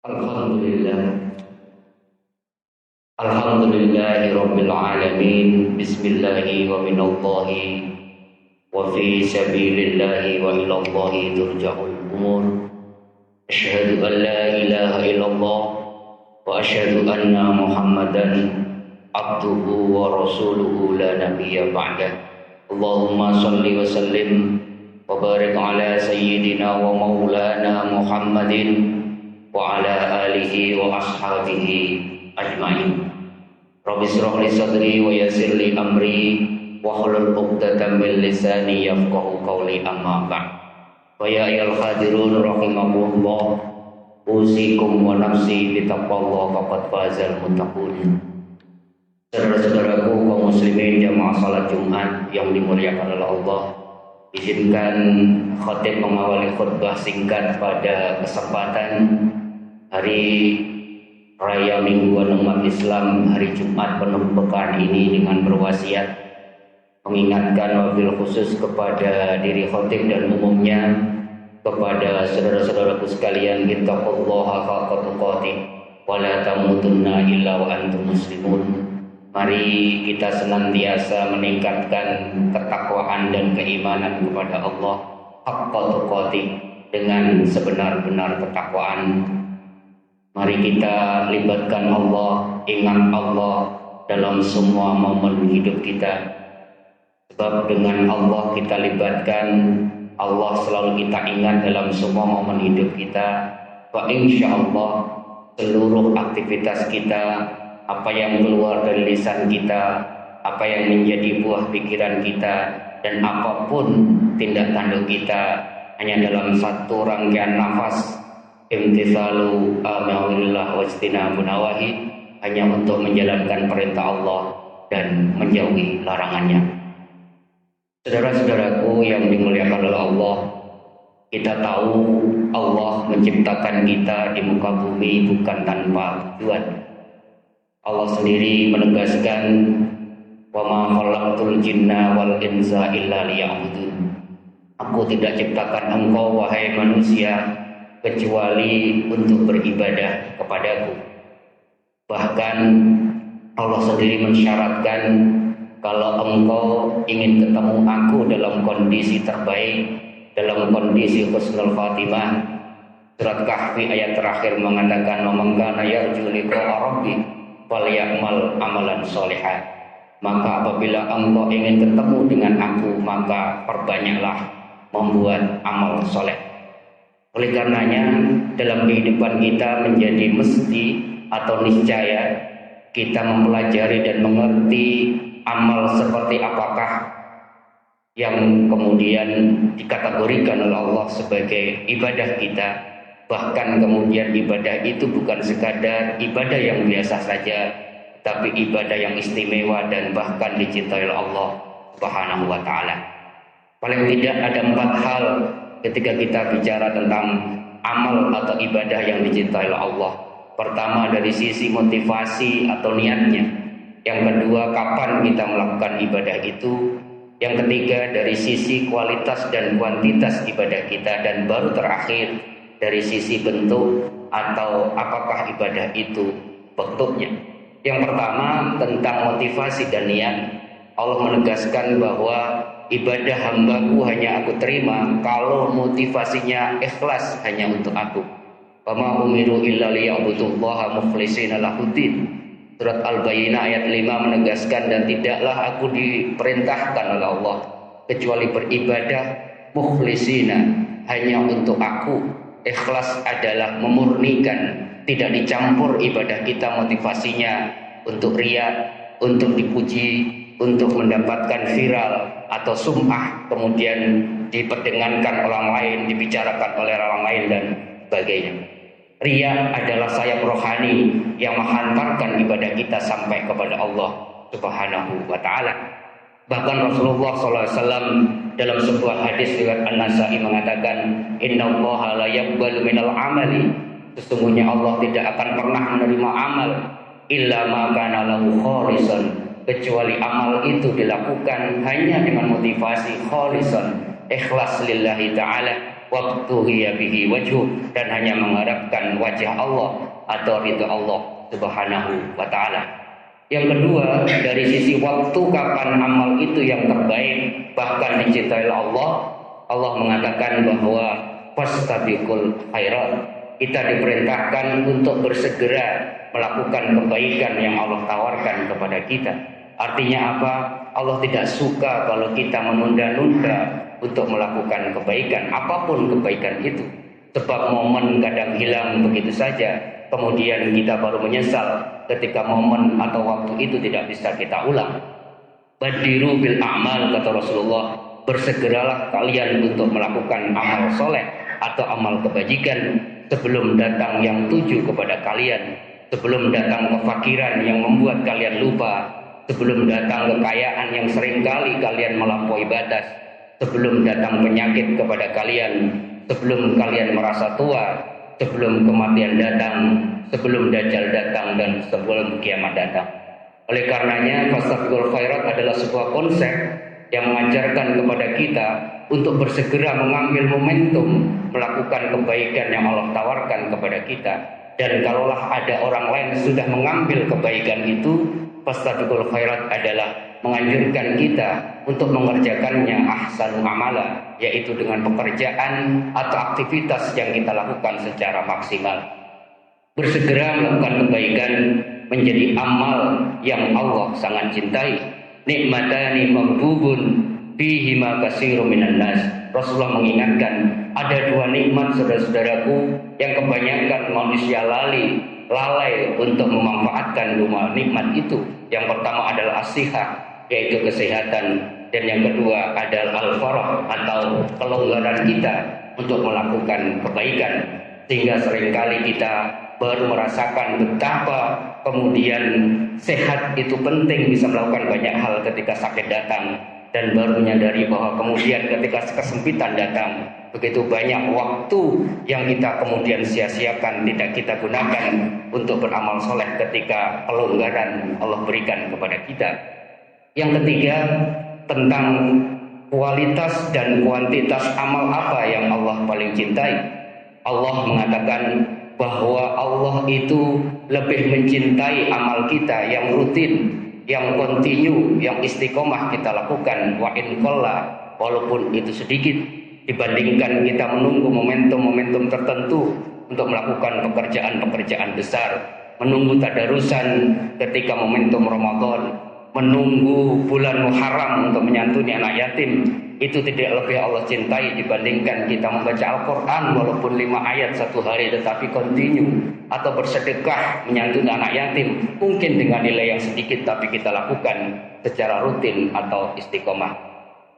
Alhamdulillah. Alhamdulillahi Rabbil Alamin. Bismillahi wa minallahi wa fi sabilillahi wa ilallahi turja'ul umur. Asyhadu an la ilaha illallah wa asyhadu anna Muhammadan abduhu wa rasuluhu la nabiyya ba'dah. Allahumma salli wa sallim wa barik ala sayyidina wa maulana Muhammadin wa ala alihi wa ashabihi ajma'in. Rabbi shrah li sadri wa yassir li amri wa hlul 'uqdatam min lisani yafqahu qawli, amma ba'd. Wa ya ayyuhal hadirun rahimakumullah, usikum wa nafsi bi taqwallah faqad fazal muttaqun. Saudara-saudaraku kaum muslimin jamaah salat Jumat yang dimuliakan oleh Allah, izinkan khatib mengawali khutbah singkat pada kesempatan hari Raya Mingguan umat Islam, hari Jumat penuh pekan ini dengan berwasiat mengingatkan wabil khusus kepada diri khatib dan umumnya kepada saudara-saudaraku sekalian, ittaqullaha haqqa tuqatih wa la tamutunna illa wa antum muslimun. Mari kita senantiasa meningkatkan ketakwaan dan keimanan kepada Allah haqqa tuqatih, dengan sebenar-benar ketakwaan. Mari kita libatkan Allah, ingat Allah dalam semua momen hidup kita. Sebab dengan Allah kita libatkan, Allah selalu kita ingat dalam semua momen hidup kita. Wa insyaallah seluruh aktivitas kita, apa yang keluar dari lisan kita, apa yang menjadi buah pikiran kita, dan apapun tindak tanduk kita, hanya dalam satu rangkaian nafas, imtithalu amrillah wa ijtinabun nawahi, hanya untuk menjalankan perintah Allah dan menjauhi larangannya. Saudara-saudaraku yang dimuliakan oleh Allah, kita tahu Allah menciptakan kita di muka bumi bukan tanpa tujuan. Allah sendiri menegaskan, wa ma khalaqtul jinna wal insa illa liya'budun. Aku tidak ciptakan engkau wahai manusia kecuali untuk beribadah kepadaku. Bahkan Allah sendiri mensyaratkan, kalau engkau ingin ketemu aku dalam kondisi terbaik, dalam kondisi husnul khatimah, surat Kahfi ayat terakhir mengatakan, "Man kana yarju liqa'a rabbih falyamal amalan sholihan." Maka apabila engkau ingin ketemu dengan aku, maka perbanyaklah membuat amal soleh. Oleh karenanya dalam kehidupan kita menjadi mesti atau niscaya kita mempelajari dan mengerti amal seperti apakah yang kemudian dikategorikan oleh Allah sebagai ibadah kita. Bahkan kemudian ibadah itu bukan sekadar ibadah yang biasa saja, tapi ibadah yang istimewa dan bahkan dicintai oleh Allah Subhanahu wa ta'ala. Paling tidak ada 4 hal ketika kita bicara tentang amal atau ibadah yang dicintai oleh Allah. Pertama, dari sisi motivasi atau niatnya. Yang kedua, kapan kita melakukan ibadah itu. Yang ketiga, dari sisi kualitas dan kuantitas ibadah kita. Dan baru terakhir, dari sisi bentuk atau apakah ibadah itu bentuknya. Yang pertama, tentang motivasi dan niat. Allah menegaskan bahwa ibadah hambaku hanya aku terima kalau motivasinya ikhlas hanya untuk aku. Wa ma umiru illa liya'budullaha mukhlishina lahuddin. Surat Al-Bayyinah ayat 5 menegaskan, dan tidaklah aku diperintahkan oleh Allah kecuali beribadah mukhlishina, hanya untuk aku. Ikhlas adalah memurnikan, tidak dicampur ibadah kita motivasinya untuk riya, untuk dipuji, untuk mendapatkan viral atau sum'ah, kemudian diperdengankan orang lain, dibicarakan oleh orang lain dan sebagainya. Riya adalah sayap rohani yang menghantarkan ibadah kita sampai kepada Allah Subhanahu wa ta'ala. Bahkan Rasulullah SAW dalam sebuah hadis riwayat An-Nasa'i mengatakan, innallaha la yaqbalu minal amali, sesungguhnya Allah tidak akan pernah menerima amal illa ma kana lahu khalisan, kecuali amal itu dilakukan hanya dengan motivasi khalisan, ikhlas lillahi ta'ala, wabtughiya bihi wajhu, dan hanya mengharapkan wajah Allah atau ridha Allah Subhanahu wa taala. Yang kedua, dari sisi waktu kapan amal itu yang terbaik bahkan dicintai Allah, Allah mengatakan bahwa fastabiqul khairat. Kita diperintahkan untuk bersegera melakukan kebaikan yang Allah tawarkan kepada kita. Artinya apa? Allah tidak suka kalau kita menunda-nunda untuk melakukan kebaikan, apapun kebaikan itu. Sebab momen kadang hilang begitu saja, kemudian kita baru menyesal ketika momen atau waktu itu tidak bisa kita ulang. Badiru bil a'mal, kata Rasulullah, bersegeralah kalian untuk melakukan amal soleh atau amal kebajikan sebelum datang yang tuju kepada kalian, sebelum datang kefakiran yang membuat kalian lupa, sebelum datang kekayaan yang seringkali kalian melampaui batas, sebelum datang penyakit kepada kalian, sebelum kalian merasa tua, sebelum kematian datang, sebelum dajjal datang, dan sebelum kiamat datang. Oleh karenanya, fastabiqul khairat adalah sebuah konsep yang mengajarkan kepada kita untuk bersegera mengambil momentum melakukan kebaikan yang Allah tawarkan kepada kita. Dan kalaulah ada orang lain sudah mengambil kebaikan itu, fastabiqul khairat adalah menganjurkan kita untuk mengerjakannya ahsanul amala, yaitu dengan pekerjaan atau aktivitas yang kita lakukan secara maksimal. Bersegera melakukan kebaikan menjadi amal yang Allah sangat cintai. Nikmatani maghbubun fihima katsirun minan nas. Rasulullah mengingatkan ada dua nikmat, saudara-saudaraku, yang kebanyakan manusia lalai untuk memanfaatkan dua nikmat itu. Yang pertama adalah as-sihah, yaitu kesehatan, dan yang kedua adalah al-farah atau kelonggaran kita untuk melakukan kebaikan. Sehingga seringkali kita baru merasakan betapa kemudian sehat itu penting, bisa melakukan banyak hal ketika sakit datang, dan baru menyadari bahwa kemudian ketika kesempitan datang, begitu banyak waktu yang kita kemudian sia-siakan, tidak kita gunakan untuk beramal soleh ketika kelonggaran Allah berikan kepada kita. Yang ketiga, tentang kualitas dan kuantitas amal apa yang Allah paling cintai. Allah mengatakan bahwa Allah itu lebih mencintai amal kita yang rutin, yang kontinu, yang istiqomah kita lakukan, wa in qalla, walaupun itu sedikit, dibandingkan kita menunggu momentum-momentum tertentu untuk melakukan pekerjaan-pekerjaan besar, menunggu tadarusan ketika momentum Ramadan, menunggu bulan Muharram untuk menyantuni anak yatim. Itu tidak lebih Allah cintai dibandingkan kita membaca Al-Quran walaupun 5 ayat satu hari tetapi kontinu, atau bersedekah menyantuni anak yatim, mungkin dengan nilai yang sedikit tapi kita lakukan secara rutin atau istiqomah.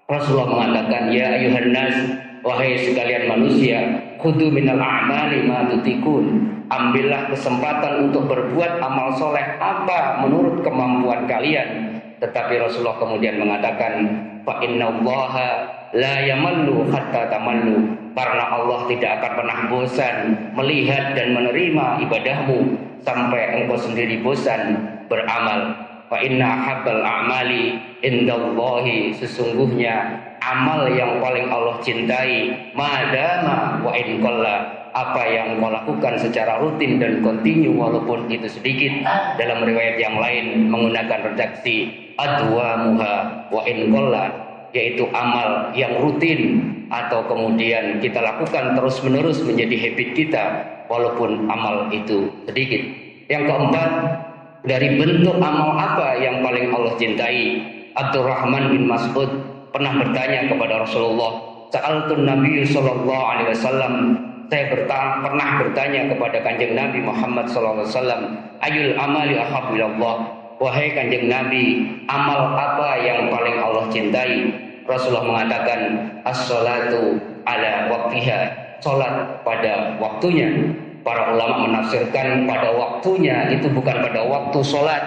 Rasulullah mengatakan, ya ayuhan nas, wahai sekalian manusia, khudhu minal a'mali ma tutikun. Ambillah kesempatan untuk berbuat amal soleh apa menurut kemampuan kalian. Tetapi Rasulullah kemudian mengatakan, fa innallaha la yamallu hatta tamallu, karena Allah tidak akan pernah bosan melihat dan menerima ibadahmu sampai engkau sendiri bosan beramal. Fa inna habbal a'mali indallahi, sesungguhnya amal yang paling Allah cintai madama wa in qalla, apa yang kau lakukan secara rutin dan kontinu walaupun itu sedikit. Dalam riwayat yang lain menggunakan redaksi adwamuha wa in qalla, yaitu amal yang rutin atau kemudian kita lakukan terus-menerus menjadi habit kita walaupun amal itu sedikit. Yang keempat, dari bentuk amal apa yang paling Allah cintai? Abdurrahman bin Mas'ud pernah bertanya kepada Rasulullah, sa'altun Nabi sallallahu alaihi wasallam, saya pernah bertanya kepada Kanjeng Nabi Muhammad sallallahu alaihi wasallam, ayul amali ahabbu ilallah, wahai Kanjeng Nabi, amal apa yang paling Allah cintai? Rasulullah mengatakan, as-salatu ala waqtiha, salat pada waktunya. Para ulama menafsirkan pada waktunya itu bukan pada waktu salat,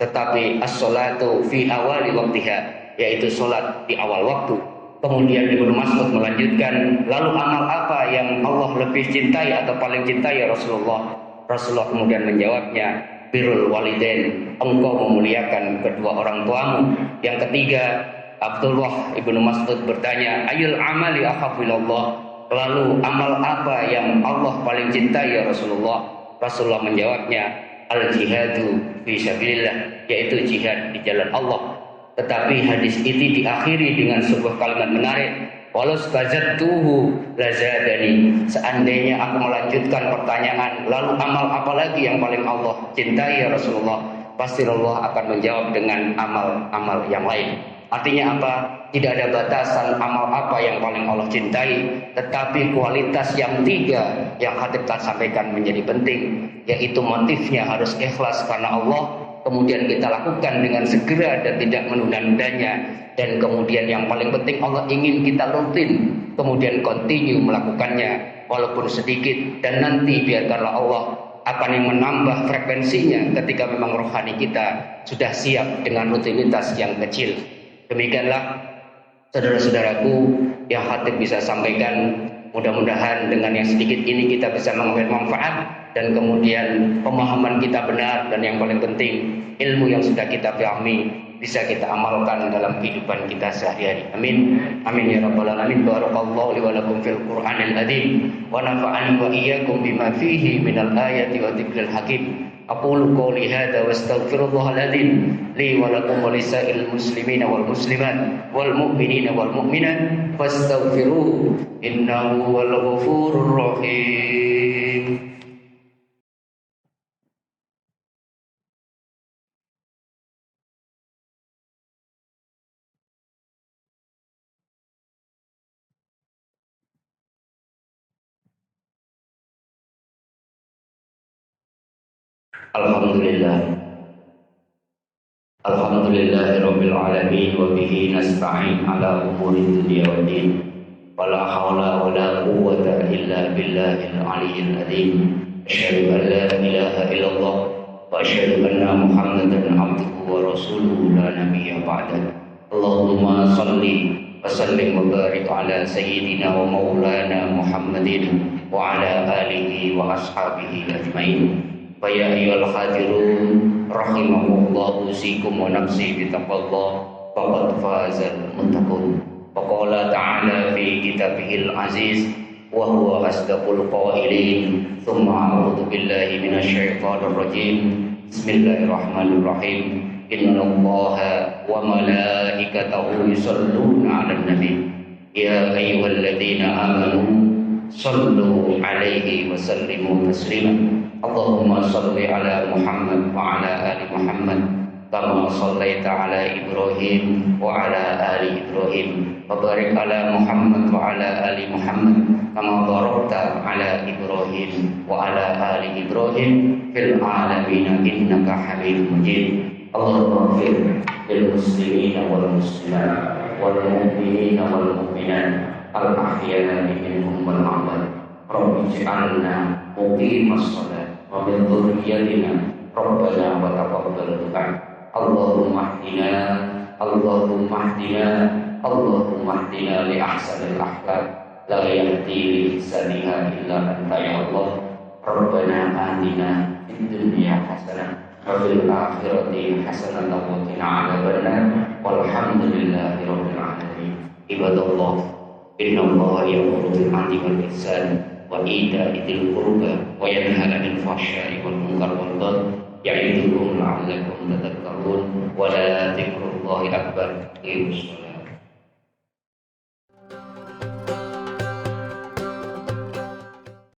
tetapi as-salatu fi awali waqtiha, yaitu salat di awal waktu. Kemudian Ibnu Mas'ud melanjutkan, lalu amal apa yang Allah lebih cintai atau paling cintai ya Rasulullah? Rasulullah kemudian menjawabnya, birrul walidain, engkau memuliakan kedua orang tuamu. Yang ketiga, Abdullah Ibnu Mas'ud bertanya, ayul amali ahabbu ilallah, Lalu amal apa yang Allah paling cintai ya Rasulullah? Rasulullah menjawabnya, al-jihadu fi sabilillah, yaitu jihad di jalan Allah. Tetapi hadis ini diakhiri dengan sebuah kalimat menarik, walau stazadtuhu lazadani. Seandainya aku melanjutkan pertanyaan, lalu amal apa lagi yang paling Allah cintai ya Rasulullah? Pasti Allah akan menjawab dengan amal-amal yang lain. Artinya apa? Tidak ada batasan amal apa yang paling Allah cintai, tetapi kualitas yang tiga yang Khatib telah sampaikan menjadi penting, yaitu motifnya harus ikhlas karena Allah, kemudian kita lakukan dengan segera dan tidak menunda-nundanya, dan kemudian yang paling penting Allah ingin kita rutin, kemudian continue melakukannya walaupun sedikit, dan nanti biarkanlah Allah akan yang menambah frekuensinya ketika memang rohani kita sudah siap dengan rutinitas yang kecil. Demikianlah saudara-saudaraku yang Khatib bisa sampaikan. Mudah-mudahan dengan yang sedikit ini kita bisa mengambil manfaat, dan kemudian pemahaman kita benar, dan yang paling penting ilmu yang sudah kita pahami bisa kita amalkan dalam kehidupan kita sehari-hari. Amin. Amin ya rabbal alamin. Barakallahu li wa lakum fil Qur'anil azim wa nafa'ani wa iyyakum bima fihi minal ayati wa dzikril hakim. Aqulu qouli hadza wa astaghfirullahal azim li wa lakum wa lisa'il muslimina wal muslimat wal mu'minina wal mu'minat fastaghfiruhu innahu wal ghafurur rahim. Alhamdulillah. Alhamdulillahirabbil alamin wa bihi nasta'in ala umuri dunya waddin. Wala haula wala quwwata illa billahil aliyyil azim. Asyhadu an la ilaha illallah wa asyhadu anna Muhammadan abduhu wa rasuluhu la nabiyya ba'da. Allahumma shalli wa sallim wa barik ala sayyidina wa maulana Muhammadin wa ala alihi wa ashabihi ajmain. Fa ya ayyuhal hadirun rahimakumullah, usikum wa nafsi bitaqwallah, faqad fazal muttaqun. Wa qala ta'ala fi kitabihil aziz wa huwa asdaqul qailin. Tsumma a'udzu billahi minasyaitonir rajim. Bismillahirrahmanirrahim. Innallaha wa malaikatahu yusholluna 'alan nabi. Ya ayyuhalladzina amanu shallu 'alaihi wa sallimu taslima. Allahumma salli ala Muhammad wa ala ali Muhammad kama sallaita ala Ibrahim wa ala ali Ibrahim wa barik ala Muhammad wa ala ali Muhammad kama barakta ala Ibrahim wa ala ali Ibrahim fil alamin innaka Hamidum Majid. Allahumma ighfir lil muslimina wal muslimat wal mu'minina wal mu'minat al ahya'i minhum wal amwat. Rabbi ij'alna muqimas shalah wa min dhurriyyatina rabbana wa taqabbal du'a. Allahumma ihdina Allahumma ihdina li ahsanil akhlaq la yahdi li ihsaniha illa anta ya Allah. Rabbana atina fid dunya hasanah wa fil akhirati hasanah wa qina adzabannar. Walhamdulillahi rabbil alamin. Ibadallah, innallaha ya'muru bil 'adli wal ihsan wa ita'i dzil qurba wa yanha 'anil fahsya'i wal munkar wal baghi ya'idukum la'allakum tadhakkarun. Wa la dzikrullahi akbar.